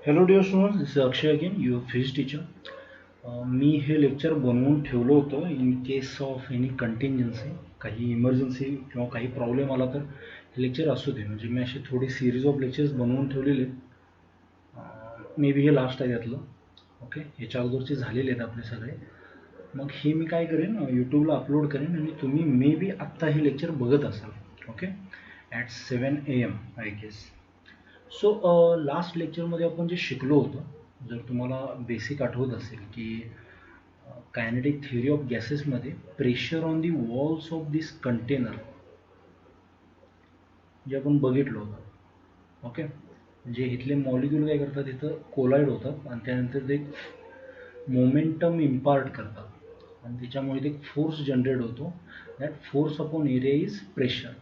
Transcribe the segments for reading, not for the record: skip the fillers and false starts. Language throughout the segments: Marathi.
Hello dear students, this is Akshay again, your physics teacher. मी हे लेक्चर बनवून ठेवलं होतं in case of any contingency, काही इमर्जन्सी किंवा काही प्रॉब्लेम आला तर हे लेक्चर असू दे. म्हणजे मी अशी थोडी सिरीज ऑफ लेक्चर्स बनवून ठेवलेले. मे बी हे लास्ट आहे त्यातलं. ओके, ह्याच्या अगोदरचे झालेले आहेत आपले सगळे. मग हे मी काय करेन, यूट्यूबला अपलोड करेन आणि तुम्ही मे बी आत्ता हे लेक्चर बघत असाल. Okay, at 7 AM I guess. So last लेक्चरमध्ये आपण जे शिकलो होतं, जर तुम्हाला बेसिक आठवत असेल की कायनेटिक थिअरी ऑफ गॅसेसमध्ये pressure on the walls of this container जे आपण बघितलं होतं. ओके, म्हणजे इथले मॉलिक्यूल काय करतात, इथं कोलाईड होतात आणि त्यानंतर ते मोमेंटम इम्पार्ट करतात आणि त्याच्यामुळे एक फोर्स जनरेट होतो. That force upon area is pressure.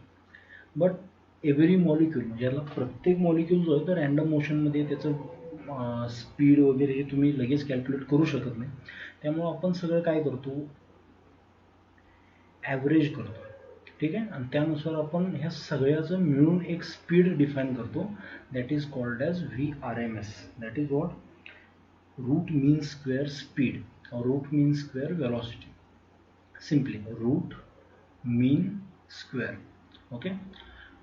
But every molecule म्हणजे याला प्रत्येक मॉलिक्यूल जो आहे तर रँडम मोशनमध्ये त्याचं स्पीड वगैरे हे तुम्ही लगेच कॅल्क्युलेट करू शकत नाही. त्यामुळं आपण सगळं काय करतो, ॲव्हरेज करतो. ठीक आहे, आणि त्यानुसार आपण ह्या सगळ्याचं मिळून एक स्पीड डिफाईन करतो. That is called as VRMS. That is what, root mean square speed और root mean square velocity. Simply root mean square. Okay,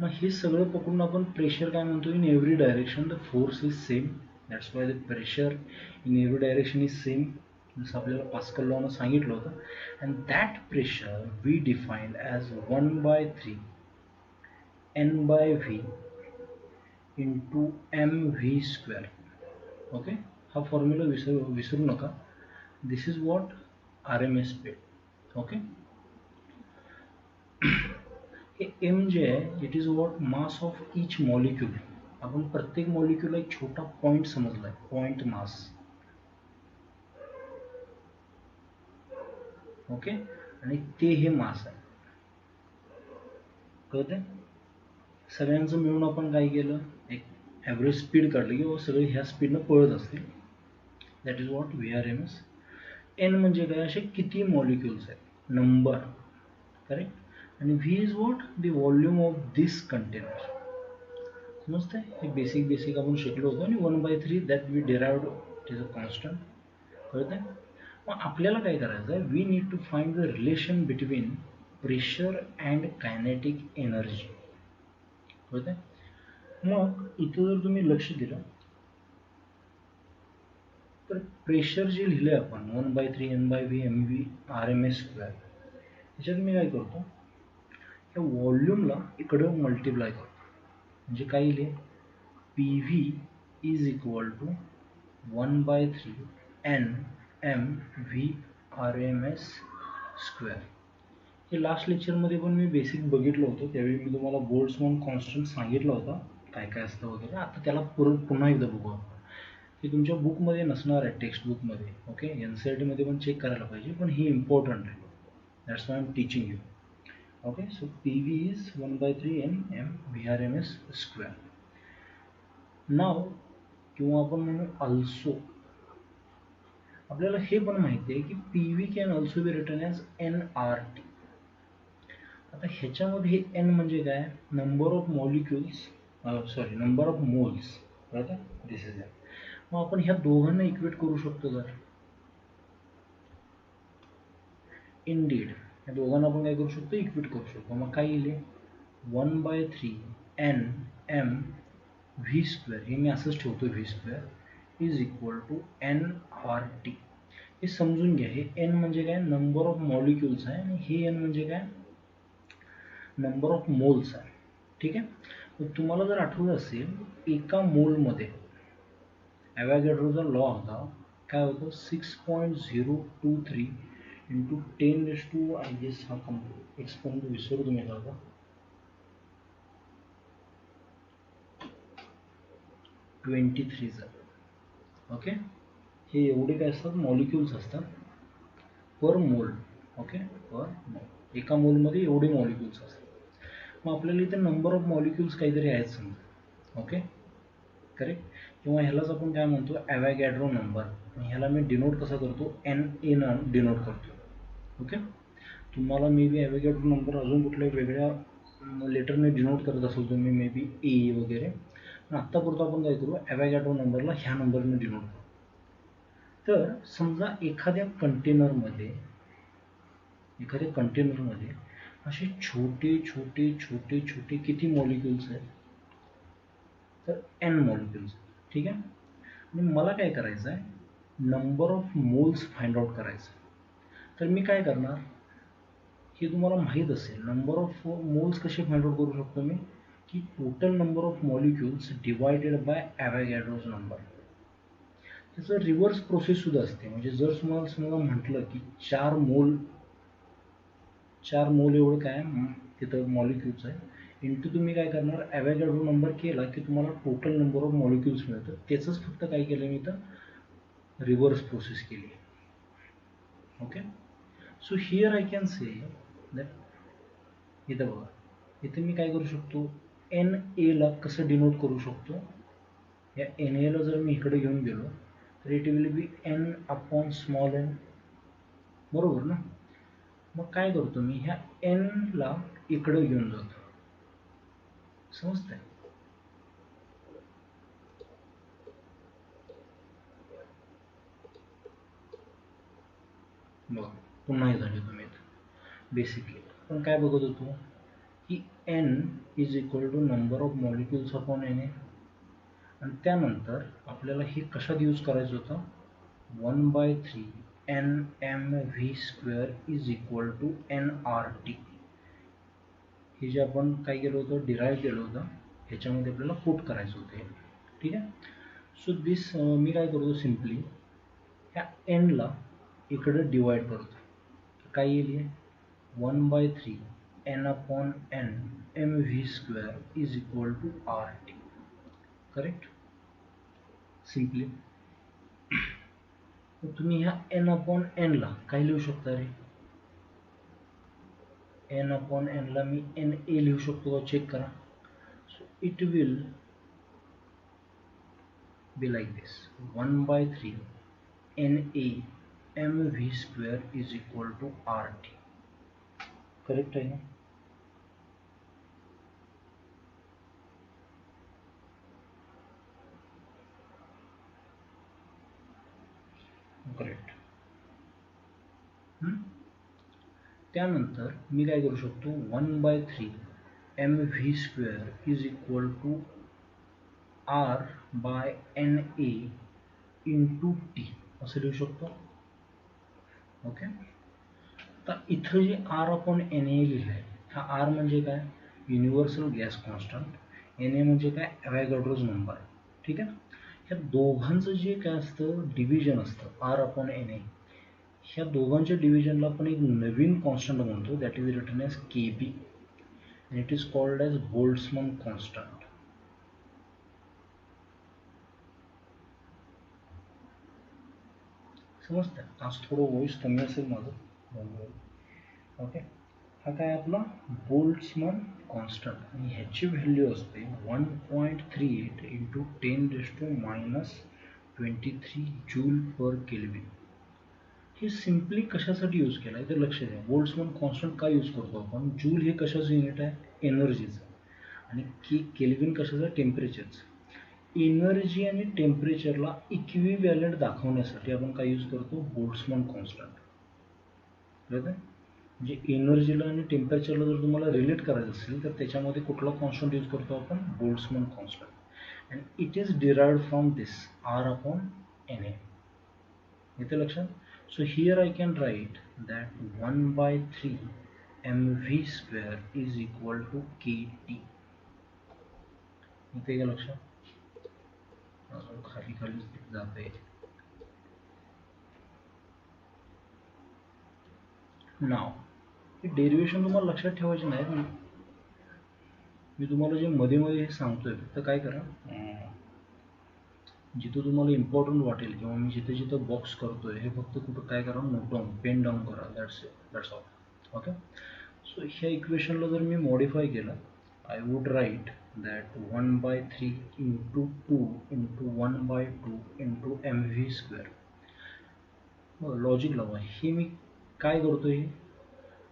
मग हे सगळं पकडून आपण प्रेशर काय म्हणतो, in every direction the force is same. That's why the pressure in every direction is same, जसं आपल्याला पास्कल लॉनं सांगितलं होतं. And that pressure we defined as 1/3 N/V into mv². Okay, हा फॉर्म्युला विसरू नका. This is what RMS speed. Okay, हे एम जे आहे it is what mass of each molecule. आपण प्रत्येक मॉलिक्यूलला एक छोटा पॉईंट समजला आहे, पॉईंट मास. ओके, आणि ते हे मास आहे, कळते. सगळ्यांचं मिळून आपण काय केलं, एक ॲव्हरेज स्पीड काढली की सगळे ह्या स्पीडनं पळत असतील. That is what VRMS. N म्हणजे काय, असे किती मॉलिक्युल्स आहेत, नंबर. करेक्ट. आणि V is what the volume of this container. समजते, हे बेसिक आपण शिकलो होतो. आणि 1/3 that we derived it is a constant. कळते. मग आपल्याला काय करायचं आहे, we need to find the relation between pressure and kinetic energy. कळते. मग इथं जर तुम्ही लक्ष दिलं तर प्रेशर जे लिहिले आपण 1/3 N/V mv RMS², त्याच्यात मी काय करतो, या व्हॉल्यूमला इकडं मल्टिप्लाय करतो. म्हणजे काय लिहिले, PV is equal to 1/3 NmV RMS². हे लास्ट लेक्चरमध्ये पण मी बेसिक बघितलं होतं. त्यावेळी मी तुम्हाला बोल्ट्झमॅन कॉन्स्टंट सांगितलं होता काय काय असतं वगैरे. आता त्याला पुन्हा एकदा बघू आपण. ते तुमच्या बुकमध्ये नसणार आहे, टेक्स्ट बुकमध्ये. ओके, NCERTमध्ये पण चेक करायला पाहिजे, पण ही इम्पॉर्टंट आहे. That's why I am teaching you. Okay, so PV is 1/3 NmV/RMS². नाव किंवा आपण म्हणू अल्सो, आपल्याला हे पण माहिती आहे की PV can also be written as NRT. आता ह्याच्यामध्ये हे N म्हणजे काय, number of molecules, number of moles. बरोबर, दिस इज एन. मग आपण ह्या दोघांना इक्वेट करू शकतो जर इनडीड, या दोघांना आपण काय करू शकतो, इक्वेट करू शकतो. मग काय येईल, 1/3 Nmv², हे मी असंच ठेवतो V² is equal to NRT. हे समजून घ्या, हे N म्हणजे काय, नंबर ऑफ मॉलिक्युल्स आहे, आणि हे N म्हणजे काय, नंबर ऑफ मोल्स आहे. ठीक आहे. मग तुम्हाला जर आठवत असेल, एका मोलमध्ये ॲव्हॉगॅड्रोचा लॉ होता, काय होतं, 6.023 इंटू 10⁻, आय गेस हा एक्सपर्ट विसरू तुम्ही का, 23. ओके, हे एवढे काय असतात, मॉलिक्युल्स असतात पर मोल. ओके, पर मोल, एका मोलमध्ये एवढे मॉलिक्युल्स असतात. मग आपल्याला इथे नंबर ऑफ मॉलिक्युल्स काहीतरी आहेत समजा. Okay, correct. किंवा ह्यालाच आपण काय म्हणतो, ॲव्हॉगॅड्रो नंबर. ह्याला मी डिनोट कसा करतो, NA डिनोट करतो. ओके, तुम्हाला मे बी ॲव्होगॅड्रो नंबर अजून कुठल्या वेगळ्या लेटरने डिनोट करत असेल तुम्ही मे बी ए वगैरे, पण आत्तापुरतं आपण काय करू, ॲव्होगॅड्रो नंबरला ह्या नंबरने डिनोट करू. तर समजा एखाद्या कंटेनरमध्ये असे छोटे छोटे छोटे छोटे किती मॉलिक्युल्स आहेत, तर एन मॉलिक्युल्स. ठीक आहे. आणि मला काय करायचं आहे, number of moles find out करायचं. तर मी काय करणार, हे तुम्हाला माहीत असेल, नंबर ऑफ मोल्स कसे फाइंड आउट करू शकतो मी, की total number of molecules divided by Avogadro's number. त्याचं रिव्हर्स प्रोसेस सुद्धा असते. म्हणजे जर तुम्हाला समजा म्हटलं की 4 मोल एवढं काय तिथं मॉलिक्युल्स आहे, इंटू तुम्ही काय करणार, ॲव्होगॅड्रो नंबर केला की तुम्हाला टोटल नंबर ऑफ मॉलिक्युल्स मिळतं. त्याचंच फक्त काय केलं मी तर रिव्हर्स प्रोसेस केली. Okay. So here I can say that इथं बघा, इथे मी काय करू शकतो, एन एला कसं डिनोट करू शकतो, या एन एला जर मी इकडे घेऊन गेलो तर it will be N upon small N, बरोबर ना. मग काय करतो मी, ह्या एनला इकडे घेऊन जातो. समजतंय. बघा पुन्हा हे झाले तुम्ही बेसिकली पण काय बघत होतो की N is equal to number of molecules upon N A, आणि त्यानंतर आपल्याला हे कशात यूज करायचं होतं, 1/3 N M V square is equal to N R T. हे जे आपण काय केलं होतं, डिराईव्ह केलं होतं, ह्याच्यामध्ये आपल्याला पुट करायचं होतं. ठीक आहे. सो दिस मी काय करतो, सिम्पली ह्या एनला इकडं डिवाइड करतो. काय येईल, 1/3 N upon N M V square is equal to R T. Correct. Simply तुम्ही ह्या एन अपॉन एनला काय लिहू शकता रे, एन अपॉन एनला मी एन ए लिहू शकतो का, चेक करा. So it will be like this, 1/3 N A M V square is equal to R T. Correct आहे ना. करेक्ट. त्यानंतर मी काय करू शकतो, 1/3 M V square is equal to R by N A into T असं लिहू शकतो. ओके. तर इथं जे आर अपॉन एन ए लिहिलं आहे, हा आर म्हणजे काय, universal gas constant, N A म्हणजे काय, ॲव्होगॅड्रोज नंबर. ठीक आहे. ह्या दोघांचं जे काय असतं डिव्हिजन असतं आर अपॉन एन ए, ह्या दोघांच्या डिव्हिजनला आपण एक नवीन कॉन्स्टंट म्हणतो, that is written as K B, and it is called as Boltzmann constant. समजतं. आज थोडं व्हॉइस कमी असेल माझं. ओके. हा काय आपला बोल्ट्झमन कॉन्स्टंट, आणि ह्याची व्हॅल्यू असते 1.38 इंटू 10⁻23 जूल पर केल्विन. हे सिम्पली कशासाठी यूज केलं आहे ते लक्षात द्या. बोल्ट्झमन कॉन्स्टंट का यूज करतो आपण, जूल हे कशाचं युनिट आहे, एनर्जीचं, आणि केल्विन कशाचं, टेम्परेचरचं. एनर्जी आणि टेम्परेचरला इक्विव्हॅलंट दाखवण्यासाठी आपण काय यूज करतो, बोल्ट्झमन कॉन्स्टंट. कळतं. म्हणजे एनर्जीला आणि टेम्परेचरला जर तुम्हाला रिलेट करायचं असेल तर त्याच्यामध्ये कुठला कॉन्स्टंट यूज करतो आपण, Boltzmann constant. And it is derived from this R upon N A. येते लक्षात. So here I can write that 1/3 M V square is equal to K T. येते का लक्षात. अजून खाली खाली जाते. नाव हे डेरिवेशन तुम्हाला लक्षात ठेवायचे नाही, पण मी तुम्हाला जे मध्ये मध्ये हे सांगतोय फक्त काय करा, जिथं तुम्हाला इम्पॉर्टंट वाटेल किंवा मी जिथे जिथं बॉक्स करतोय हे फक्त कुठं काय करा, नोट डाऊन, पेन डाऊन करा. That's all. ओके. सो ह्या इक्वेशनला जर मी मॉडिफाय केलं, I would write that 1/3 into 2 into 1/2 into M V square. Logic लावा. हे मी काय करतोय,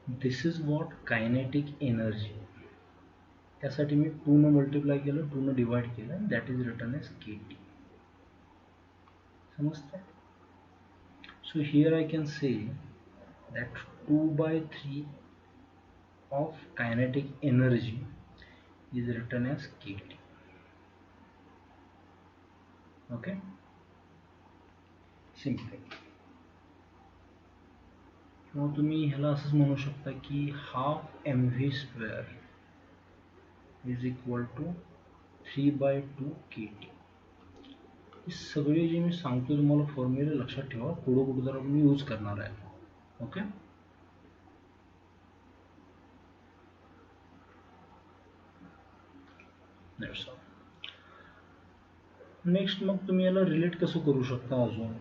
this is what kinetic energy. त्यासाठी मी 2 न मल्टिप्लाय केलं, 2 न डिवाइड केलं, that is written as KT. समजतं? So here I can say that 2/3 of kinetic energy is written as KT. Okay, simple. किंवा तुम्ही ह्याला असंच म्हणू शकता की half mv² is equal to 3/2 KT. हे सगळे जे मी सांगतो तुम्हाला फॉर्म्युले लक्षात ठेवा, पुढे कुठे जर मी यूज करणार आहे. ओके, नेक्स्ट मग तुम्ही याला रिलेट कसं करू शकता अजून,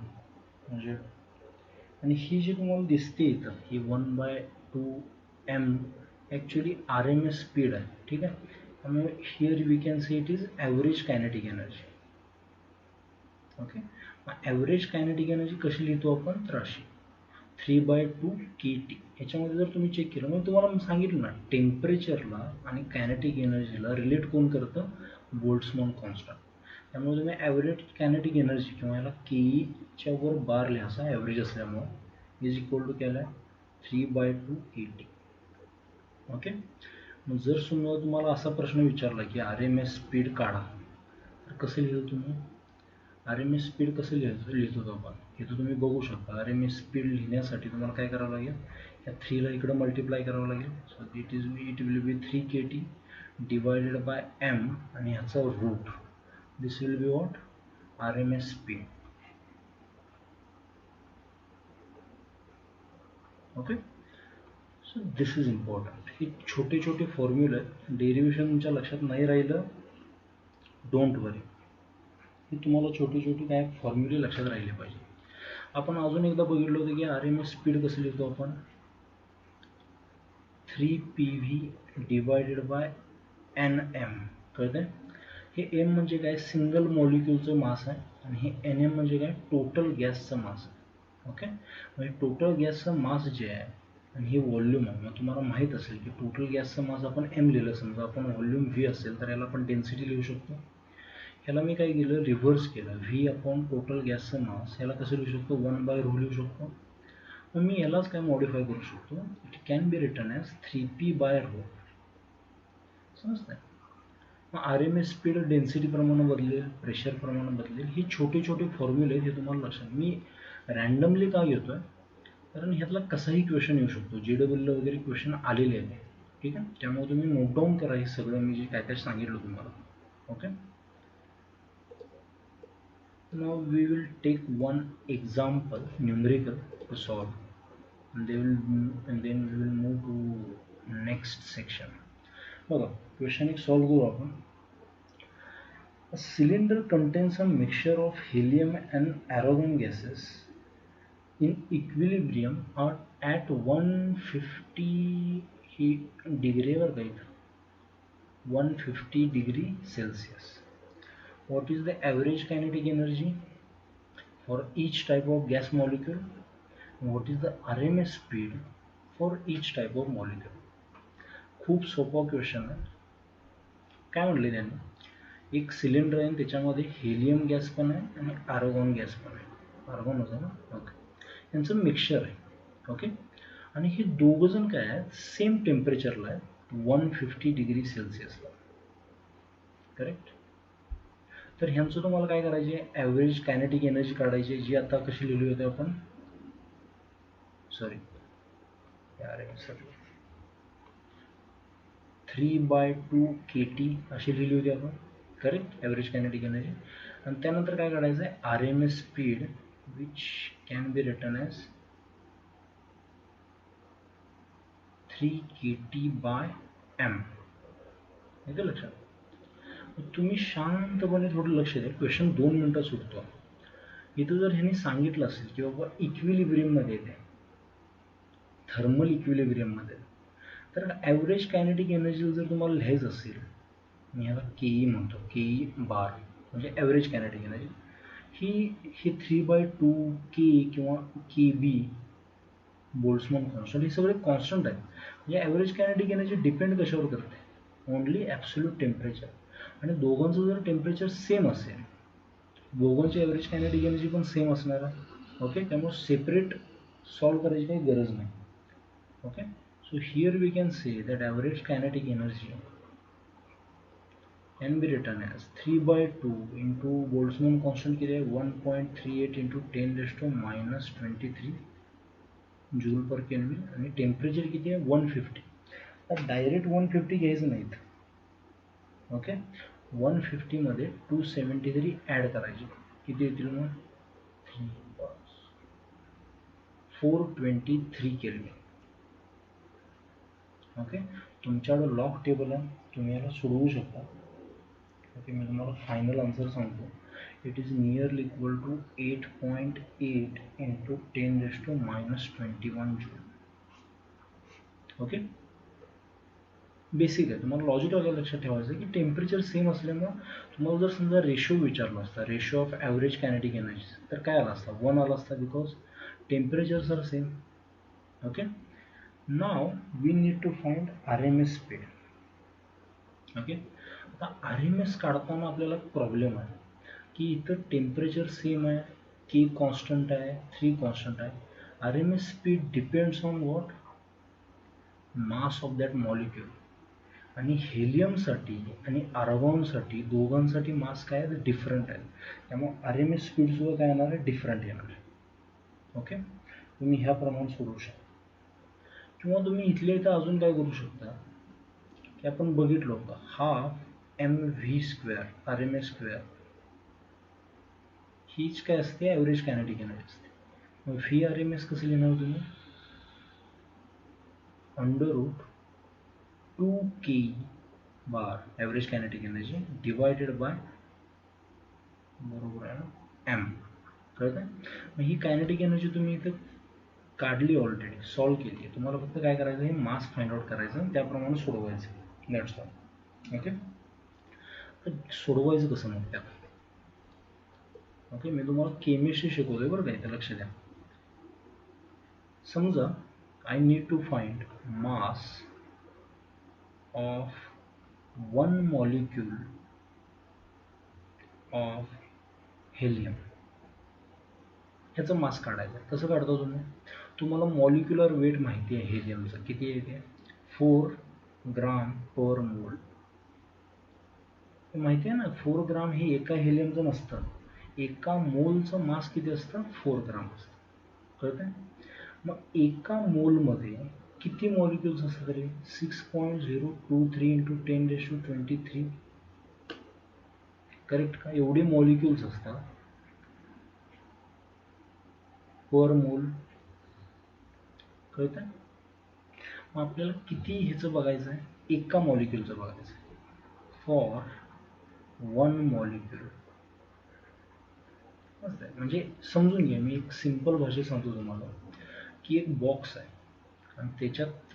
म्हणजे आणि ही जी तुम्हाला दिसते इथं ही 1/2m ॲक्च्युली RMS स्पीड आहे. ठीक आहे, त्यामुळे here we can say it is average kinetic energy. Okay, मग ॲव्हरेज कायनेटिक एनर्जी कशी लिहितो आपण, तर अशी 3/2 KT. ह्याच्यामध्ये जर तुम्ही चेक केलं, मग तुम्हाला सांगितलं ना, टेम्परेचरला आणि कायनेटिक एनर्जीला रिलेट कोण करतं, बोल्ट्झमॅन कॉन्स्टंट. त्यामुळे तुम्ही ॲव्हरेज कायनेटिक एनर्जी किंवा याला KEच्या वर बार लिहायचा ॲव्हरेज असल्यामुळं इज इक्वल टू केला 3/2 KT. ओके, मग जर समजा तुम्हाला असा प्रश्न विचारला की RMS स्पीड काढा, तर कसं लिहिलं तुम्ही, RMS स्पीड कसं लिहितो आपण, इथं तुम्ही बघू शकता. RMS स्पीड लिहिण्यासाठी तुम्हाला काय करावं लागेल, या 3ला इकडं मल्टिप्लाय करावं लागेल. So it will be 3 KT divided by m आणि ह्याचा root. This will be what, RMS speed. Okay, so this is important. हे छोटे छोटे फॉर्म्युले आहेत, डेरिव्हेशन तुमच्या लक्षात नाही राहिलं, डोंट वरी. हे तुम्हाला छोटे छोटे काय फॉर्म्युले लक्षात राहिले पाहिजे. आपण अजून एकदा बघितलं होतं की RMS स्पीड कसं लिहितो आपण, 3PV डिवायडेड बाय NM. कळतंय? हे M म्हणजे काय, सिंगल मॉलिक्युलचं मास आहे, आणि हे NM म्हणजे काय, टोटल गॅसचं मास आहे. ओके, म्हणजे टोटल गॅसचं मास जे आहे आणि हे व्हॉल्यूम आहे. मग तुम्हाला माहीत असेल की टोटल गॅसचं मास आपण M लिहिलं, समजा आपण व्हॉल्यूम V असेल तर याला आपण डेन्सिटी लिहू शकतो. ह्याला मी काय केलं, रिव्हर्स केलं, V अपॉन टोटल गॅसचं मास. ह्याला कसं लिहू शकतो, 1/ρ लिहू शकतो. मग मी यालाच काय मॉडिफाय करू शकतो, it can be return as 3p/ρ. समजतंय? मग RMS स्पीड डेन्सिटी प्रमाणे बदलेल, प्रेशर प्रमाणे बदलेल. हे छोटे छोटे फॉर्म्युले हे तुम्हाला लक्षात. मी रँडमली का घेतोय, कारण ह्यातला कसाही क्वेश्चन येऊ शकतो, JEEला वगैरे क्वेश्चन आलेले आहे. ठीक आहे, त्यामुळे तुम्ही नोट डाऊन करा हे सगळं मी जे काय काय सांगितलं तुम्हाला. Okay, now we will take one example numerical to solve, and then we will move to next section. बघा, क्वेश्चन एक सॉल्व करू आपण. A cylinder contains a mixture of helium and argon gases in equilibrium at 150 degree वर काही 150 degree Celsius. What is the average kinetic energy for each type of gas molecule? What is the RMS speed for each type of molecule? खूप सोपा क्वेश्चन आहे. काय म्हटले त्यांनी, एक सिलेंडर आहे, त्याच्यामध्ये हेलियम गॅस पण आहे आणि आर्गॉन गॅस पण आहे. आर्गॉन होतं ना, ओके, यांचं मिक्सचर आहे. ओके, आणि हे दोघं जण काय आहेत, सेम टेम्परेचरला आहेत, 150 डिग्री सेल्सिअसला. करेक्ट. तर ह्यांचं तुम्हाला काय करायचे, ॲव्हरेज कायनेटिक एनर्जी काढायची, जी आता कशी लिहिली होती आपण, सॉरी 3/2 KT अशी लिहिली होती आपण. Correct, average kinetic energy. आणि त्यानंतर काय काढायचं आहे, RMS speed which can be return as 3 KT/m. येतं लक्षात. तुम्ही शांतपणे थोडं लक्ष द्या, क्वेश्चन 2 मिनिटात सुटतो. इथं जर ह्यांनी सांगितलं असेल की बाबा इक्विलिब्रियममध्ये येते, थर्मल इक्विलिब्रियममध्ये, तर ॲव्हरेज कायनेटिक एनर्जी जर तुम्हाला लिहायचं असेल, मी ह्याला KE म्हणतो, KE बार म्हणजे ॲव्हरेज कायनेटिक एनर्जी. ही 3/2 K किंवा KB बोल्ट्झमन कॉन्स्टंट, हे सगळे कॉन्स्टंट आहेत. म्हणजे ॲव्हरेज कायनेटिक एनर्जी डिपेंड कशावर करते, ओनली ॲब्सोल्यूट टेम्परेचर. आणि दोघांचं जर टेम्परेचर सेम असेल, दोघांची ॲव्हरेज कायनेटिक एनर्जी पण सेम असणार आहे. ओके, त्यामुळे सेपरेट सॉल्व करायची काही गरज नाही. Okay, so here we can say that average kinetic energy can be written as 3/2 into Boltzmann constant किती आहे 1.38 into 10 raised to minus 23 joule per kelvin आणि टेम्परेचर किती आहे 150. आता डायरेक्ट 150 घ्यायचं नाहीत. ओके, 150 मध्ये 273 ॲड करायचे, किती येतील मग 423 केल्विन. ओके, तुमच्याकडे लॉग टेबल आहे, तुम्ही याला सोडवू शकता. ओके, मी तुम्हाला फायनल आन्सर सांगतो. It is nearly equal to 8.8 into 10 raised to minus 21 joule. Okay, basic आहे. तुम्हाला लॉजिक वगैरे लक्षात ठेवायचं की टेम्परेचर सेम असल्यामुळं तुम्हाला जर समजा रेशो विचारला असता, ratio of average kinetic energy, तर काय आला असता 1 आला असता, because temperatures are same. Okay, now we need to find R M S speed. Okay, आता आर एम एस काढताना आपल्याला प्रॉब्लेम आहे की इथं टेम्परेचर सेम आहे, के कॉन्स्टंट आहे, 3 कॉन्स्टंट आहे. R M S speed depends on what, mass of that molecule. आणि हेलियमसाठी आणि आर्गॉनसाठी दोघांसाठी मास काय आहे डिफरंट आहे, त्यामुळे आर एम एस स्पीडसुद्धा काय येणार आहे डिफरंट येणार आहे. ओके, तुम्ही ह्या प्रमाणे सोडवू शकता. किंवा तुम्ही इथल्या इथं अजून काय करू शकता की आपण बघितलं होतं half M V square R M S square, हीच काय असते ॲव्हरेज कायनेटिक एनर्जी असते. मग व्ही आर एम एस कसं लिहिणार तुम्ही, under root 2k bar average kinetic energy divided by, बरोबर आहे ना, एम. कळत आहे. मग ही कायनेटिक एनर्जी तुम्ही इथं काढली, ऑलरेडी सॉल्व केली आहे. तुम्हाला फक्त काय करायचं, हे मास फाइंड आउट करायचं आणि त्याप्रमाणे सोडवायचं, दॅट्स ऑल. ओके, तर सोडवायचं कसं मग त्यात. ओके, मी तुम्हाला केमिस्ट्री शिकवतोय बरं का, इथं लक्ष द्या. समजा I need to find mass of one molecule of helium, ह्याचं मास काढायचं. कसं काढतो तुम्ही, तुम्हाला मॉलिक्युलर वेट माहिती आहे हेलियमचं किती आहे ते 4 ग्राम पर मोल. माहिती आहे ना, 4 ग्राम हे एका हेलियमचं नसतं, एका मोलचं मास किती असतं 4 ग्राम असतं. कळत आहे. मग एका मोलमध्ये किती मॉलिक्युल्स असतात तरी 6.023 इंटू 10 raised to 23, करेक्ट का, एवढे मॉलिक्युल्स असतात पर मोल. कळत आहे. मग आपल्याला किती ह्याचं बघायचं आहे, एका मॉलिक्युलचं बघायचं आहे, फॉर वन मॉलिक्यूल. म्हणजे समजून घ्या, मी एक सिंपल भाषेत सांगतो तुम्हाला की एक बॉक्स आहे आणि त्याच्यात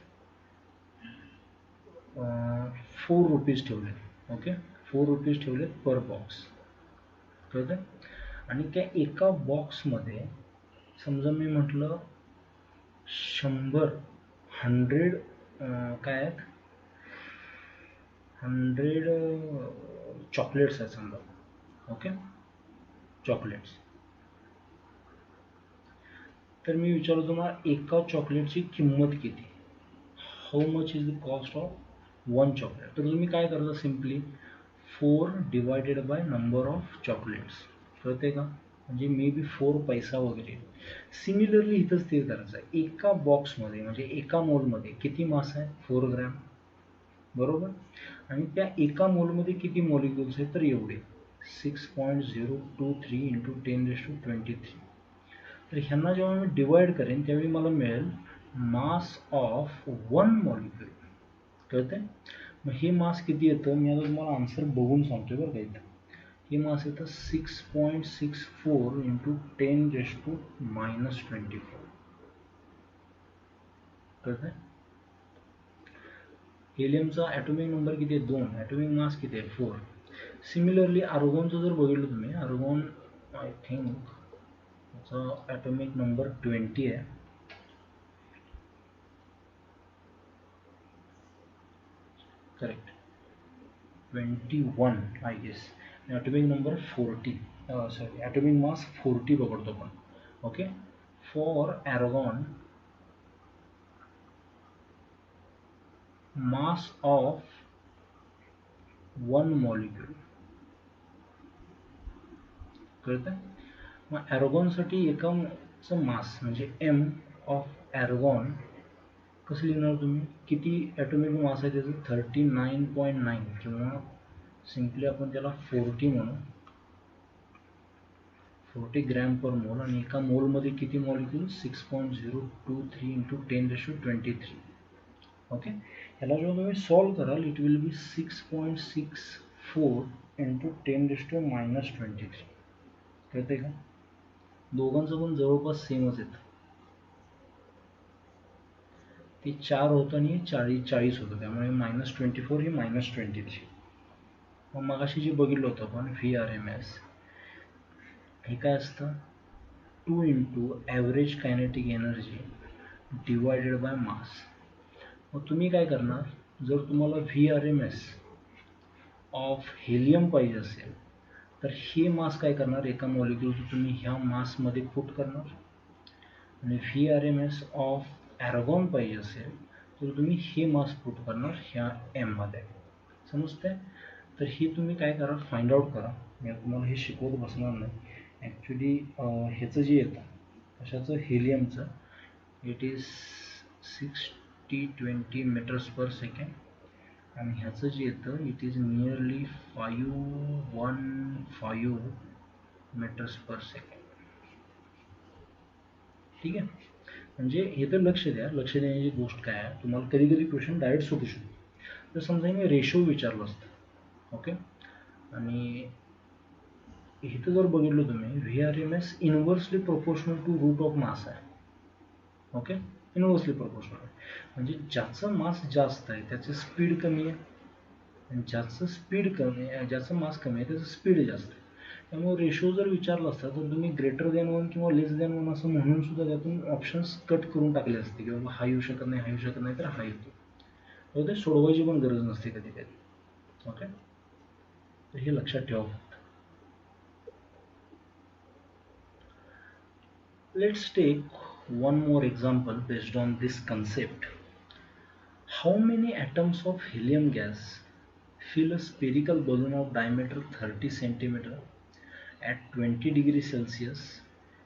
4 रुपीज ठेवले. ओके, 4 रुपीज ठेवले पर बॉक्स. कळतं. आणि त्या एका बॉक्समध्ये समजा मी म्हटलं 100 काय आहेत 100 चॉकलेट्स आहेत समजा. Okay, chocolates. तर मी विचारतो तुम्हाला एका चॉकलेटची किंमत किती, how much is the cost of one chocolate. तर तुम्ही काय करता, simply 4 divided by number of chocolates. कळते का, म्हणजे मे बी 4 पैसा वगैरे. सिमिलरली इथंच ते करायचं आहे, एका बॉक्समध्ये म्हणजे एका मोलमध्ये किती मास आहे 4 ग्रॅम, बरोबर. आणि त्या एका मोलमध्ये किती मॉलिक्युल्स आहेत तर एवढे 6.023 इंटू 10 raised to 23. तर ह्यांना जेव्हा मी डिवाइड करेन त्यावेळी मला मिळेल मास ऑफ वन मॉलिक्यूल. कळतंय. मग हे मास किती येतं, मी आता तुम्हाला आन्सर बघून सांगतोय बरं का. इथं हे मास येतं 6.64 इंटू 10 raised to minus 24. कळतंय. हेलियमचा ॲटॉमिक नंबर किती आहे 2, ॲटॉमिक मास किती आहे 4. सिमिलरली आर्गॉनचं जर बघितलं तुम्ही, आर्गॉन आय थिंक त्याचा ॲटॉमिक नंबर 20 आहे. करेक्ट. 21 I guess. Atomic number 40, sorry atomic mass 40 पकडतो आपण. Okay. For argon mass of one molecule. कळतं. मग ॲर्गॉनसाठी एकमचं मास म्हणजे एम ऑफ ॲर्गॉन कसं लिहिणार तुम्ही? किती ॲटॉमिक मास आहे त्याचं? 39.9 किंवा सिम्पली आपण त्याला 40 म्हणू. 40 ग्रॅम पर मोल. आणि एका मोलमध्ये किती मॉलिक्यूल? 6.023 इंटू 10⁻23. ओके. ह्याला जेव्हा तुम्ही सॉल्व कराल इट विल बी 6.64 इंटू 10⁻23. कळते का? दोघांचं पण जवळपास सेमच येतं. ते 4 होतं आणि 40 होतं, त्यामुळे -24 ही -23. मग मगाशी जे बघितलं होतं आपण VRMS, हे काय असतं? 2 into average kinetic energy divided by मास. मग तुम्ही काय करणार? जर तुम्हाला VRMS ऑफ हेलियम पाहिजे असेल तर हे मास काय करणार? एका मॉलिक्यूलचं तुम्ही ह्या मासमध्ये पुट करणार. आणि VRMS ऑफ ॲर्गॉन पाहिजे असेल तर तुम्ही हे मास पुट करणार ह्या एममध्ये. समजतंय? तर हे तुम्ही काय करा, फाइंड आउट करा. मी तुम्हाला हे शिकवत बसणार नाही. ॲक्च्युली ह्याचं जे येतं कशाचं? हेलियमचं. It is 6020 metres per second. आणि ह्याचं जे येतं it is nearly 515 metres per second. ठीक आहे. म्हणजे हे तर लक्ष द्या. लक्ष देण्याची गोष्ट काय आहे, तुम्हाला कधी कधी क्वेश्चन डायरेक्ट सुटू शकतो. तर समजा मी रेशो विचारलं असतं. ओके. आणि इथं जर बघितलं तुम्ही VRMS inversely proportional to root of mass आहे. ओके. इन्व्हर्सली प्रोपोर्शनल म्हणजे ज्याचं मास जास्त आहे त्याची स्पीड कमी आहे, आणि ज्याचं स्पीड कमी आहे, ज्याचं मास कमी आहे त्याचं स्पीड जास्त आहे. त्यामुळे रेशो जर विचारला असता तर तुम्ही ग्रेटर दॅन 1 किंवा लेस दॅन 1 असं म्हणून सुद्धा त्यातून ऑप्शन्स कट करून टाकले असते की बाबा हा येऊ शकत नाही, हा येऊ शकत नाही, तर हा येतो. तर ते सोडवायची पण गरज नसते कधी कधी. ओके. तर हे लक्षात ठेवा फक्त. Let's take one more example based on this concept. How many atoms of helium gas fill a spherical balloon of diameter 30 centimeter at 20 degrees Celsius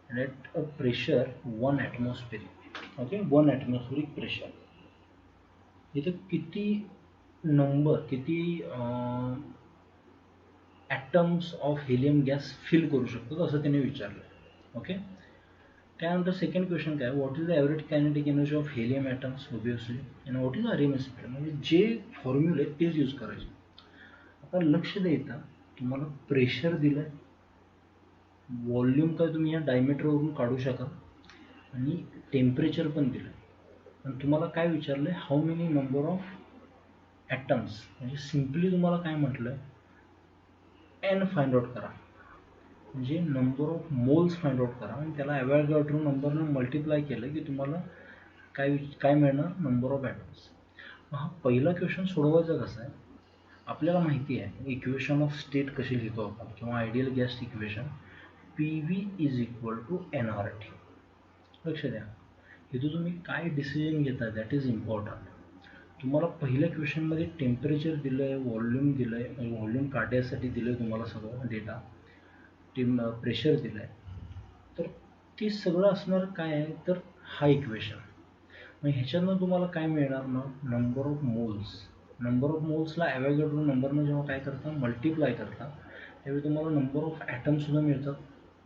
and at a pressure 1 atmospheric? Okay, 1 atmospheric pressure. इथं किती नंबर, किती atoms of helium gas fill करू शकतो असं त्याने विचारलं. ओके. त्यानंतर सेकंड क्वेश्चन काय? What is the average kinetic energy of helium atoms obviously, आणि व्हॉट इज RMS स्पीड. म्हणजे जे फॉर्म्युले तेच यूज करायचे. आता लक्ष द्यायचं, तुम्हाला प्रेशर दिलं, व्हॉल्यूम काय तुम्ही या डायमीटरवरून काढू शकाल, आणि टेम्परेचर पण दिलं. आणि तुम्हाला काय विचारलं? How many number of atoms. म्हणजे सिम्पली तुम्हाला काय म्हटलं? एन फाइंड आउट करा. म्हणजे number of moles find out करा आणि त्याला ॲव्होगाड्रो नंबरनं मल्टिप्लाय केलं की तुम्हाला काय काय मिळणार? Number of atoms. हा पहिला क्वेश्चन सोडवायचा कसा आहे? आपल्याला माहिती आहे इक्वेशन ऑफ स्टेट कशी लिहितो आपण, किंवा ideal gas equation PV is equal to nRT. लक्ष द्या, इथं तुम्ही काय डिसिजन घेता दॅट इज इम्पॉर्टंट. तुम्हाला पहिल्या क्वेश्चनमध्ये टेम्परेचर दिलं आहे, व्हॉल्यूम दिलं आहे, म्हणजे व्हॉल्यूम काढण्यासाठी दिलं आहे तुम्हाला सगळं डेटा, प्रेशर दिलं आहे. तर ते सगळं असणार काय आहे? तर हा इक्वेशन. मग ह्याच्यातनं तुम्हाला काय मिळणार ना? Number of moles. Number of मोल्सला ॲव्होगाड्रो नंबरनं जेव्हा काय करता, मल्टिप्लाय करता, त्यावेळी तुम्हाला नंबर ऑफ ॲटमसुद्धा मिळतात.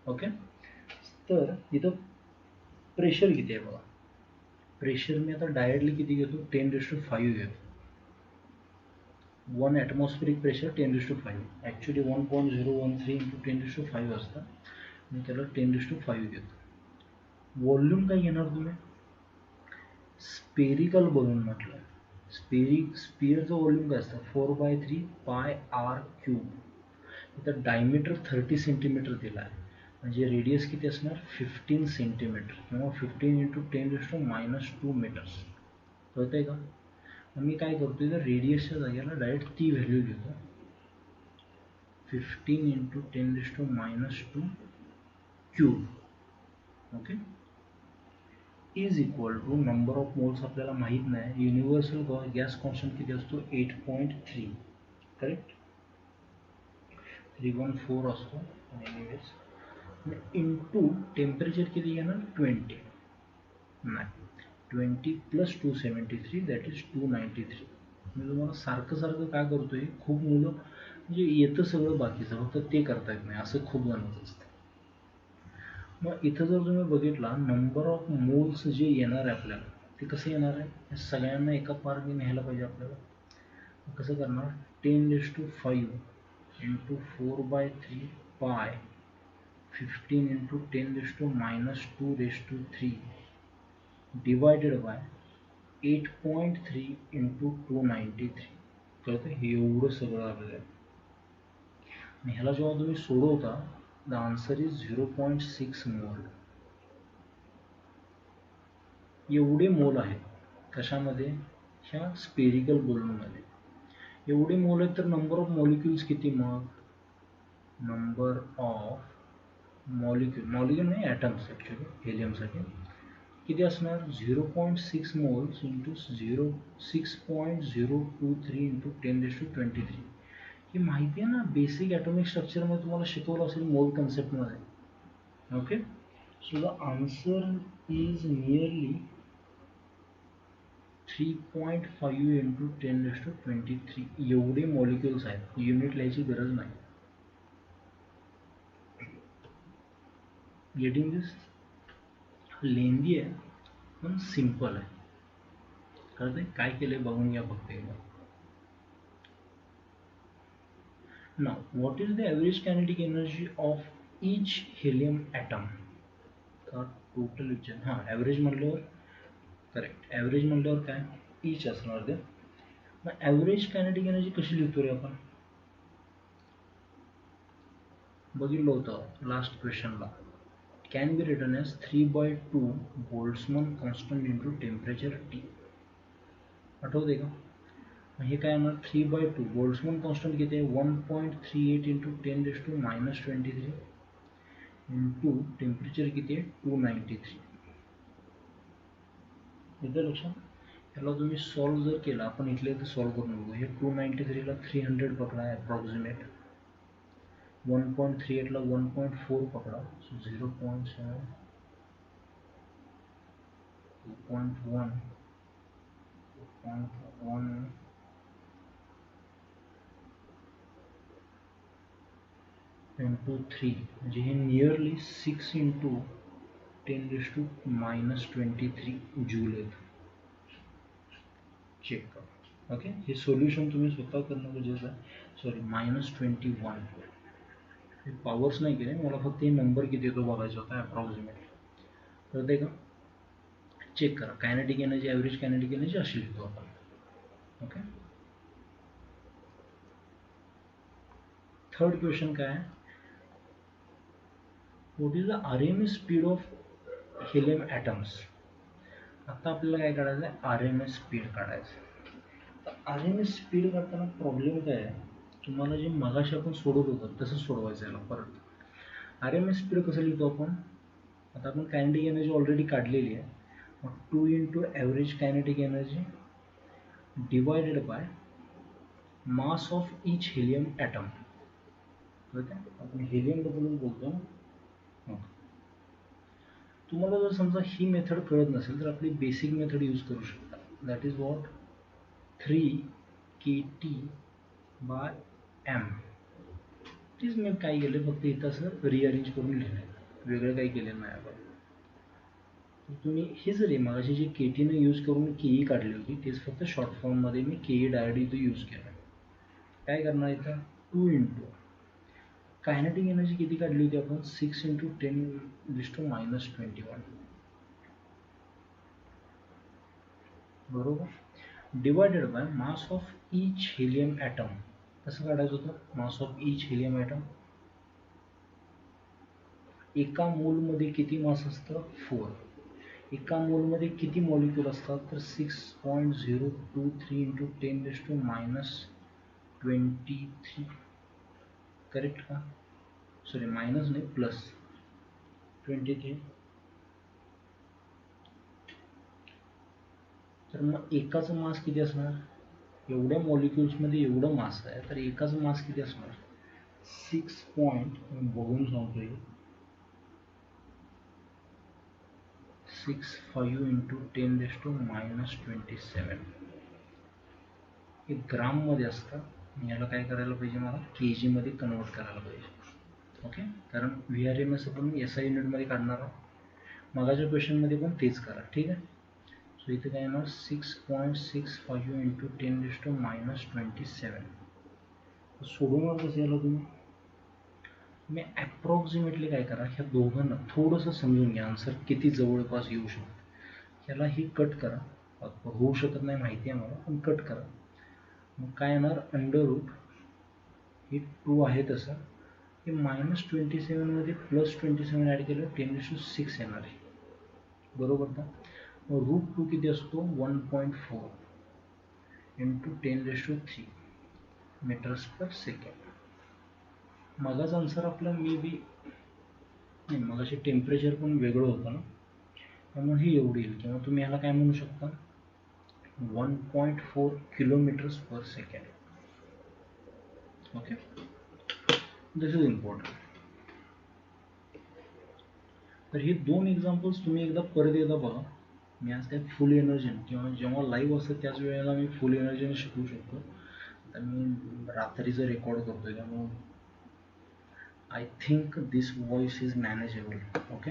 ओके. तर इथं प्रेशर किती आहे बघा. प्रेशर मी आता डायरेक्टली किती घेतो? 10⁵ घेतो. 1 ॲटमॉस्फेरिक प्रेशर 10⁵. ॲक्च्युली 1.013 इंटू 10⁵ असतं, मी त्याला 10⁵ घेतो. व्हॉल्यूम काय घेणार तुम्ही? स्पेरिकल बलून म्हटलं. स्पिअरचं व्हॉल्यूम काय असतं? 4/3 πr³. इथं डायमीटर 30 सेंटीमीटर दिला आहे, म्हणजे रेडियस किती असणार? 15 सेंटीमीटर किंवा 15 इंटू 10⁻² मीटर्स. कळतंय का? मी काय करतोय तर रेडियसच्या जागेला डायरेक्ट ती व्हॅल्यू घेतो 15 into 10⁻² cube. Okay, is equal to number of moles आपल्याला माहीत नाही, युनिव्हर्सल गॅस कॉन्स्टंट किती असतो 8.3, करेक्ट 314 असतो एनिवेज, इंटू टेम्परेचर किती घेणार 20, नाही 20 प्लस 273 दॅट इज 293. मी तुम्हाला सारखं सारखं काय करतोय, खूप मुलं म्हणजे येतं सगळं बाकीचं फक्त ते करता येत नाही असं खूप जणांचं असतं. मग इथं जर तुम्ही बघितला नंबर ऑफ मोल्स जे येणार आहे आपल्याला ते कसं येणार आहे, हे सगळ्यांना एका पार्टने न्यायला पाहिजे आपल्याला. कसं करणार 10⁵ इंटू 4/3 पाय 15 इंटू 10⁻²³ डिवायडेड बाय 8.3 इंटू 293. कळतं, हे एवढं सगळं आलेलं आहे. आणि ह्याला जेव्हा तुम्ही सोडवता द आन्सर इज 0.6 मोल. एवढे मोल आहेत कशामध्ये, ह्या स्पेरिकल बलूनमध्ये एवढे मोल आहेत. तर नंबर ऑफ मॉलिक्युल्स किती, मग नंबर ऑफ मॉलिक्यूल नाही ॲटम्स ॲक्च्युली हेलियमसाठी किती असणार 0.6 मोल्स इंटू 6.023 इंटू 10⁻23. ही माहिती आहे ना, बेसिक ॲटॉमिक स्ट्रक्चरमध्ये तुम्हाला शिकवलं असेल मोल कन्सेप्टमध्ये. Okay, so the answer is nearly 3.5 into 10⁻23. एवढे मॉलिक्युल्स आहेत, युनिट लिहायची गरज नाही. गेटिंग दिस, लेंदी आहे पण सिंपल आहे. कळतंय काय केलंय बघून घ्या फक्त एकदा. Now, what is the average kinetic energy of each helium atom? का टोटल विचार, हां ॲव्हरेज म्हणल्यावर करेक्ट, ॲव्हरेज म्हणल्यावर काय ईच असणार ते. मग ॲव्हरेज कायनेटिक एनर्जी कशी लिहितो रे आपण, बघितलं होतं लास्ट क्वेश्चनला, can be written as 3/2 Boltzmann constant into temperature T. आठवते का, हे काय येणार 3/2 बोल्ट्झमन कॉन्स्टंट किती आहे 1.38 इंटू 10⁻23 इंटू टेम्परेचर किती आहे 293. येतं लक्षात. याला तुम्ही सॉल्व जर केला, आपण इथले इथं सॉल्व करून बघू. हे 293ला 300 पकडा अप्रॉक्सिमेट, 1.38ला 1.4 पकडा, सो 0.7, 2.1, 2.1 इंटू 3 म्हणजे हे नियरली 6 इंटू 10⁻23 जूल आहेत. चेक करा. ओके, हे सोल्युशन तुम्ही स्वतः करणं गरजेचं आहे. सॉरी -21, हे पॉवर्स नाही केले, मला फक्त हे नंबर किती येतो बघायचा होता अप्रॉक्सिमेट. कळतंय का, चेक करा. Kinetic energy, average kinetic energy अशी लिहितो आपण. ओके, थर्ड क्वेश्चन काय आहे, what is the RMS speed of helium atoms. आता आपल्याला काय काढायचं आहे, RMS स्पीड काढायचं. तर RMS स्पीड काढताना प्रॉब्लेम काय आहे, तुम्हाला जे मगाशी आपण सोडवत होतं तसं सोडवायचं याला परत. RMS स्पीड कसं लिहितो आपण, आता आपण कायनेटिक एनर्जी ऑलरेडी काढलेली आहे, मग 2 into average kinetic energy divided by mass of each helium atom. कळतं, आपण हेलियमबद्दलच बोलतो ना. तुम्हाला जर समजा ही मेथड कळत नसेल तर आपली बेसिक मेथड यूज करू शकता, दॅट इज वॉट 3kT/m. तीच मी काय केलं, फक्त इथं असं रिअरेंज करून लिहिलं, वेगळं काही केलेलं नाही आपण. तुम्ही हे जरी मगाशी जे KTने यूज करून KE काढली होती तेच फक्त शॉर्ट फॉर्ममध्ये मी KE डायरेक्ट इथं यूज केलं. काय करणार इथं 2 इंटू कायनेटिक एनर्जी किती काढली होती आपण 6 इंटू 10⁻21 बरोबर, divided by mass of each helium atom. कसं काढायचं होतं, mass of each helium atom, एका मोलमध्ये किती मास असतं 4. एका मोलमध्ये किती मॉलिक्यूल असतात तर 6.023 इंटू 10⁻⁻23. करेक्ट का? सॉरी मायनस नाही प्लस 23. तर मग एकाचं मास किती असणार? एवढ्या मॉलिक्युल्समध्ये एवढं मास आहे तर एकाचं मास किती असणार? 6 पॉईंट बघून सांगतोय 65 इंटू 10⁻⁻27. हे ग्राममध्ये असतं. याला काय करायला पाहिजे? मला के जीमध्ये कन्वर्ट करायला पाहिजे. ओके, कारण VRMS आपण SI युनिटमध्ये काढणार आहोत. मागाच्या क्वेश्चनमध्ये पण तेच करा. ठीक आहे. सो इथे काय येणार? 6.65 इंटू 10⁻⁻27. सोडवणार कसं याला तुम्ही? मी ॲप्रॉक्सिमेटली काय करा, ह्या दोघांना थोडंसं समजून घ्या, आन्सर किती जवळपास येऊ शकतो. ह्याला ही कट करा. होऊ शकत नाही माहिती आहे मला, पण कट करा. मग काय येणार? अंडर रूट हे 2 आहे तसं, हे -27मध्ये +27 ॲड केलं 10⁻6 येणार आहे. बरोबर का? मग √2 किती असतो? 1.4 into 10⁻3 metres per second. मगाचा answer आपला मे बी नाही, मगाशी टेम्परेचर पण वेगळं होतं ना, त्यामुळे हे एवढं येईल. किंवा तुम्ही ह्याला काय म्हणू शकता? 1.4 kilometres per second. Okay, this is important. तर हे 2 एक्झाम्पल्स तुम्ही एकदा परत एकदा बघा. मी आज काय फुल एनर्जीने किंवा जेव्हा लाईव्ह असतं त्याच वेळेला मी फुल एनर्जीने शिकवू शकतो. आता मी रात्रीचं रेकॉर्ड करतोय त्यामुळे I think this voice is manageable. Okay,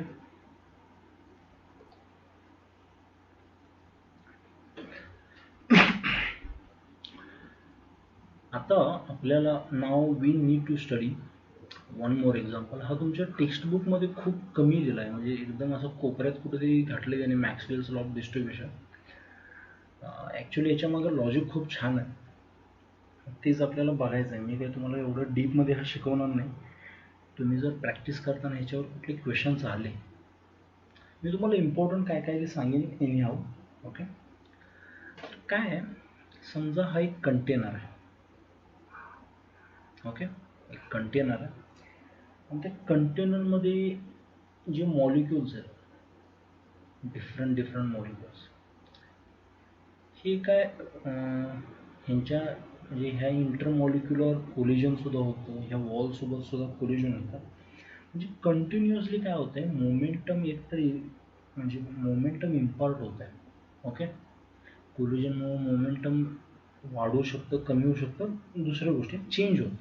आता आपल्याला now we need to study one more example. हा तुमच्या टेक्स्टबुकमध्ये खूप कमी दिला आहे, म्हणजे एकदम असं कोपऱ्यात कुठेतरी घातले त्याने, Maxwell's law of distribution. Actually याच्यामागं लॉजिक खूप छान आहे, तेच आपल्याला बघायचं आहे. मी काही तुम्हाला एवढं डीपमध्ये हा शिकवणार नाही. तुम्ही जर प्रॅक्टिस करताना ह्याच्यावर कुठले क्वेश्चन्स आले, मी तुम्हाला इम्पॉर्टंट काय काय ते सांगेन एनी हाऊ. ओके, काय आहे, समजा हा एक कंटेनर आहे. ओके, एक कंटेनर आहे आणि त्या कंटेनरमध्ये जे मॉलिक्युल्स आहेत, डिफरंट मॉलिक्युल्स, हे काय ह्यांच्या म्हणजे ह्या इंटरमॉलिक्युलर कोलिजनसुद्धा होतं, ह्या वॉलसोबत सुद्धा कोलिजन होतं. म्हणजे कंटिन्युअसली काय होतं आहे, मोमेंटम एकतरी म्हणजे मोमेंटम इम्पार्ट होत आहे. ओके, कोलिजनमुळे मोमेंटम वाढू शकतं, कमी होऊ शकतं, दुसऱ्या गोष्टी चेंज होतं.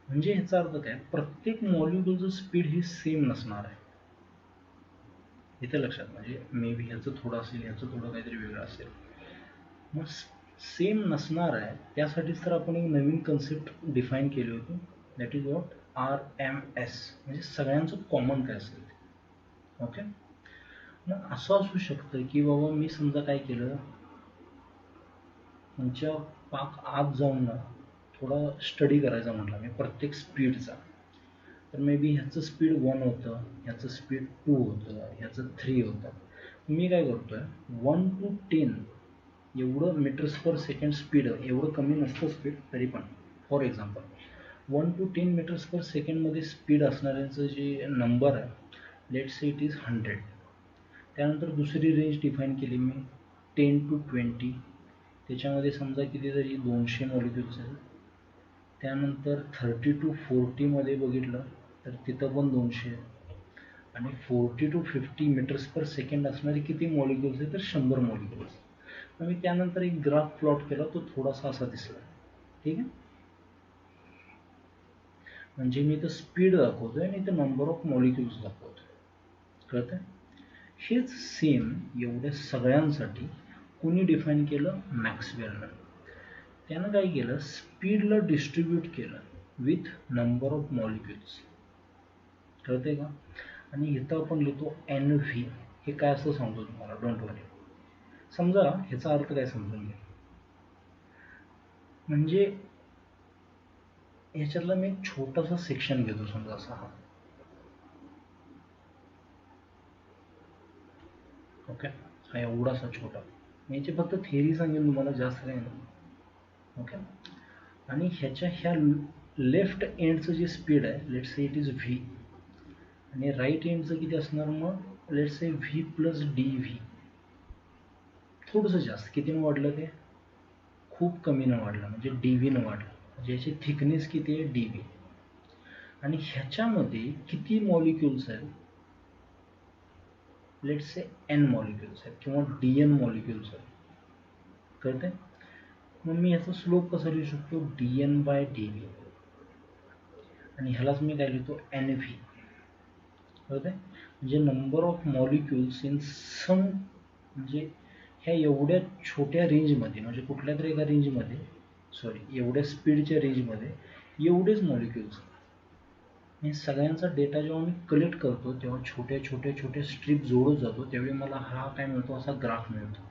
म्हणजे ह्याचा अर्थ काय, प्रत्येक मॉलिक्युलचं स्पीड ही सेम नसणार आहे. इथे लक्षात, म्हणजे मे बी ह्याचं थोडं असेल, ह्याचं थोडं काहीतरी वेगळं असेल. मग सेम नसणार आहे त्यासाठीच तर आपण एक नवीन कन्सेप्ट डिफाईन केली होती, दॅट इज वॉट RMS, म्हणजे सगळ्यांचं कॉमन काय असेल. ओके, मग असं असू शकतं की बाबा मी समजा काय केलं, तुमच्या पाक आत जाऊन ना थोडा स्टडी करायचा म्हटलं मी प्रत्येक स्पीडचा, तर मे बी ह्याचं स्पीड 1 होतं, ह्याचं स्पीड 2 होतं, ह्याचं 3 होतं. मी काय करतोय, 1 to 10 एवढं मीटर्स पर सेकंड स्पीड, एवढं कमी नसतं स्पीड तरी पण, for example 1 to 10 metres per सेकंडमध्ये स्पीड असणाऱ्यांचं जे नंबर आहे, लेट्स से इट इज 100. त्यानंतर दुसरी रेंज डिफाईन केली मी 10 to 20, त्याच्यामध्ये समजा कितीतरी 200 मॉलिक्युल्स आहेत. त्यानंतर 30 to 40 मध्ये बघितलं तर तिथं पण 200, आणि 40 to 50 मीटर्स पर सेकंड असणारे किती मॉलिक्युल्स आहेत तर 100 मॉलिक्युल्स. मग मी त्यानंतर एक ग्राफ प्लॉट केला, तो थोडासा असा दिसला. ठीक आहे, म्हणजे मी इथं स्पीड दाखवतोय आणि इथं नंबर ऑफ मॉलिक्युल्स दाखवतोय. कळतंय? हेच सेम एवढ्या सगळ्यांसाठी कोणी डिफाईन केलं? मॅक्सवेलनं. त्यानं काय केलं, स्पीडला डिस्ट्रीब्यूट केलं विथ नंबर ऑफ मॉलिक्युल्स. कळतंय का? आणि इथं आपण लिहितो NV. हे काय असं सांगतो तुम्हाला, डोंट वरी. समजा ह्याचा अर्थ काय समजून घ्या, म्हणजे ह्याच्यातला मी एक छोटासा सेक्शन घेतो, समजा असा हा. ओके, हा एवढासा छोटा. मी याची फक्त थेअरी सांगेन तुम्हाला, जास्त काही नाही. ओके, आणि ह्या लेफ्ट एंडचं जे स्पीड आहे, let's say it is V, आणि राईट एंडचं किती असणार मग, let's say V plus D V. थोडंसं जास्त, कितीनं वाढलं ते, खूप कमीनं वाढलं, म्हणजे डी व्हीनं वाढलं. म्हणजे याची थिकनेस किती आहे, डी व्ही. आणि ह्याच्यामध्ये किती मॉलिक्युल्स आहेत, लेट्स से एन मॉलिक्युल्स आहेत किंवा डी एन मॉलिक्युल्स आहेत. कळते? मग मी ह्याचा स्लोप कसा लिहू शकतो, D N by D V, आणि ह्यालाच मी काय लिहितो, एन व्ही. कळते? म्हणजे number of molecules in some, म्हणजे ह्या एवढ्या छोट्या रेंजमध्ये, म्हणजे कुठल्या तरी एका रेंजमध्ये, सॉरी एवढ्या स्पीडच्या रेंजमध्ये एवढेच मॉलिक्युल्स. हे सगळ्यांचा डेटा जेव्हा मी कलेक्ट करतो तेव्हा छोट्या छोट्या छोट्या स्ट्रीप जोडत जातो, त्यावेळी मला हा काय मिळतो, असा ग्राफ मिळतो.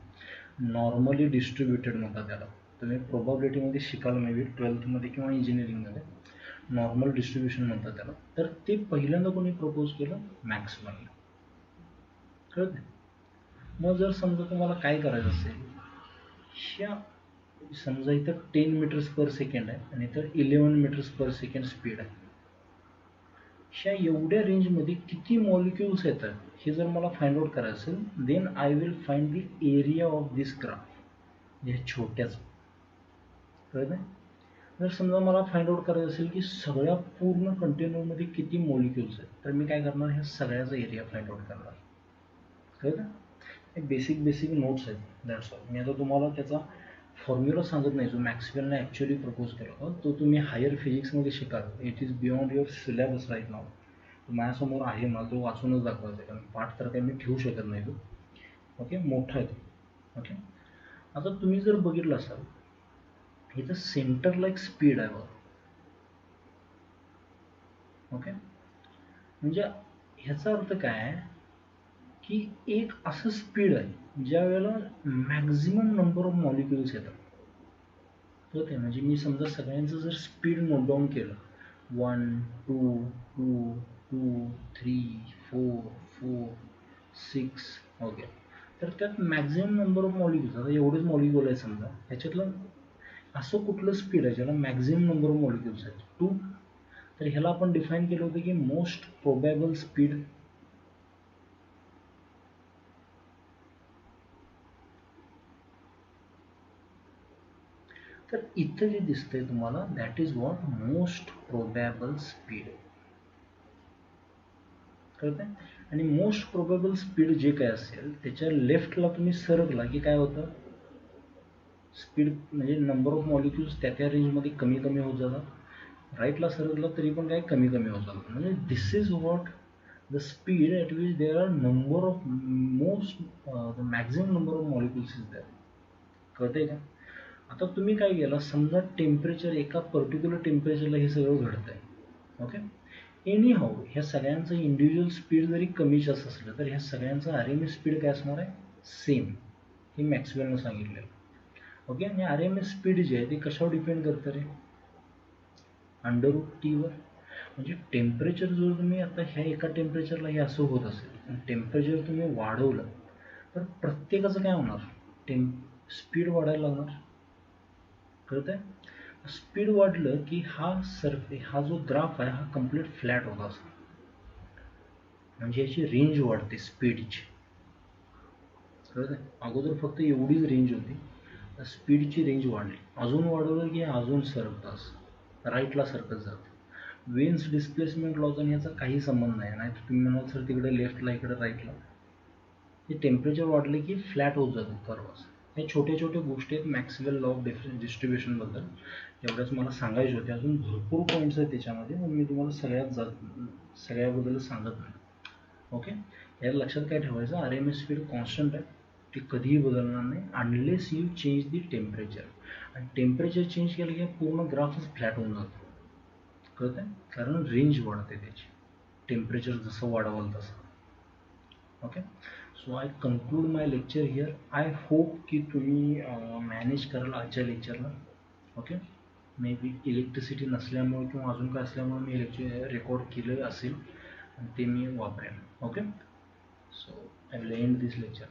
नॉर्मली डिस्ट्रीब्युटेड म्हणतात त्याला. तुम्ही प्रोबॅबिलिटीमध्ये शिकाल मे बी 12th किंवा इंजिनिअरिंगमध्ये. नॉर्मल डिस्ट्रीब्युशन म्हणतात त्याला. तर ते पहिल्यांदा कोणी प्रपोज केलं, मॅक्सवेलने. कळते? मग जर समजा तुम्हाला काय करायचं असेल, ह्या समजा इथं 10 मीटर्स पर सेकंड आहे आणि इथं 11 मीटर्स पर सेकंड स्पीड आहे. ह्या एवढ्या रेंजमध्ये किती मॉलिक्युल्स येतात हे जर मला फाइंड आउट करायचं असेल, then I will find the area of this graph, ह्या छोट्याच. कळत आहे? जर समजा मला फाइंड आउट करायचं असेल की सगळ्या पूर्ण कंटेनरमध्ये किती मॉलिक्युल्स आहेत, तर मी काय करणार, ह्या सगळ्याचा एरिया फाइंड आउट करणार. कळतं? हे बेसिक नोट्स आहेत, दॅट्स ऑल. मी आता तुम्हाला त्याचा फॉर्म्युला सांगत नाही जो मॅक्सवेलने ॲक्च्युअली प्रपोज केला होता. तो तुम्ही हायर फिजिक्समध्ये शिकाल. It is beyond your syllabus right now. माझ्यासमोर आहे, मला तो वाचूनच दाखवायचा आहे, कारण पाठ तर काही मी ठेवू शकत नाही तो. ओके, मोठा आहे तो. ओके, आता तुम्ही जर बघितलं असाल, इथं सेंटरला एक स्पीड आहे बघा. ओके, म्हणजे ह्याचा अर्थ काय आहे की एक असं स्पीड आहे ज्या वेळेला मॅक्झिमम नंबर ऑफ मॉलिक्युल्स येतात. कळते? म्हणजे मी समजा सगळ्यांचं जर स्पीड नोट डाऊन केलं, 1 2 2 2 3 4 4 6, ओके, तर त्यात मॅक्झिमम नंबर ऑफ मॉलिक्युल्स, आता एवढेच मॉलिक्युल आहे समजा, ह्याच्यातलं असं कुठलं स्पीड आहे ज्याला मॅक्झिमम नंबर ऑफ मॉलिक्युल्स आहेत, 2. तर ह्याला आपण डिफाईन केलं होतं की मोस्ट प्रोबॅबल स्पीड. तर इथं जे दिसतंय तुम्हाला, that is what most प्रोबॅबल speed. कळतंय? आणि मोस्ट प्रोबेबल स्पीड जे काय असेल त्याच्या लेफ्टला तुम्ही सरकला की काय होतं, स्पीड म्हणजे नंबर ऑफ मॉलिक्युल्स त्या रेंजमध्ये कमी कमी होत जातात. राईटला सरकला तरी पण काय कमी कमी होत जातात. म्हणजे this is what the speed at which there are number of the maximum number of molecules is there. कळतंय का? आता तुम्ही काय केलं, समजा टेम्परेचर, एका पर्टिक्युलर टेम्परेचरला हे सगळं घडतंय. ओके, एनी हाऊ ह्या सगळ्यांचं इंडिव्हिज्युअल स्पीड जरी कमी जास्त असलं तर ह्या सगळ्यांचं आर एम एस स्पीड काय असणार आहे, सेम. हे मॅक्सवेलनं सांगितलेलं. ओके, आणि आर एम एस स्पीड जे आहे ते कशावर डिपेंड करतं रे, √T वर. म्हणजे टेम्परेचर जर तुम्ही आता ह्या एका टेम्परेचरला हे असं होत असेल आणि टेम्परेचर तुम्ही वाढवलं तर प्रत्येकाचं काय होणार, स्पीड वाढायला लागणार. कळतंय? स्पीड वाढलं की हा जो ग्राफ आहे हा कम्प्लीट फ्लॅट होता असं. म्हणजे याची रेंज वाढते स्पीडची. कळतंय? अगोदर फक्त एवढीच रेंज होती, स्पीडची रेंज वाढली, अजून वाढवलं की अजून सरकतं असं, राईटला सरकत जातं. वेन्स डिस्प्लेसमेंट लॉचा याचा काही संबंध नाही. नाही तर तुम्ही म्हणाल सर तिकडे लेफ्टला इकडे राईटला. हे टेम्परेचर वाढले की फ्लॅट होत जातं कर्व असं. हे छोट्या छोट्या गोष्टी आहेत मॅक्सवेल लॉ ऑफ डिस्ट्रीब्युशनबद्दल. एवढ्याच मला सांगायचे होते. अजून भरपूर पॉईंट्स आहेत त्याच्यामध्ये, पण मी तुम्हाला सगळ्याबद्दल सांगत नाही. ओके, याला लक्षात काय ठेवायचं, R M S speed constant आहे, ती कधीही बदलणार नाही unless you change the temperature. आणि टेम्परेचर चेंज केलं की पूर्ण ग्राफच फ्लॅट होऊन जातो. कळतं आहे? कारण रेंज वाढते त्याची, टेम्परेचर जसं वाढवाल तसं. Okay, so I conclude my lecture here. I hope की तुम्ही मॅनेज कराल आजच्या लेक्चरला. ओके, मे बी इलेक्ट्रिसिटी नसल्यामुळे किंवा अजून काय असल्यामुळे मी लेक्चर रेकॉर्ड केलं असेल आणि ते मी वापरेन. Okay, so I will end this lecture.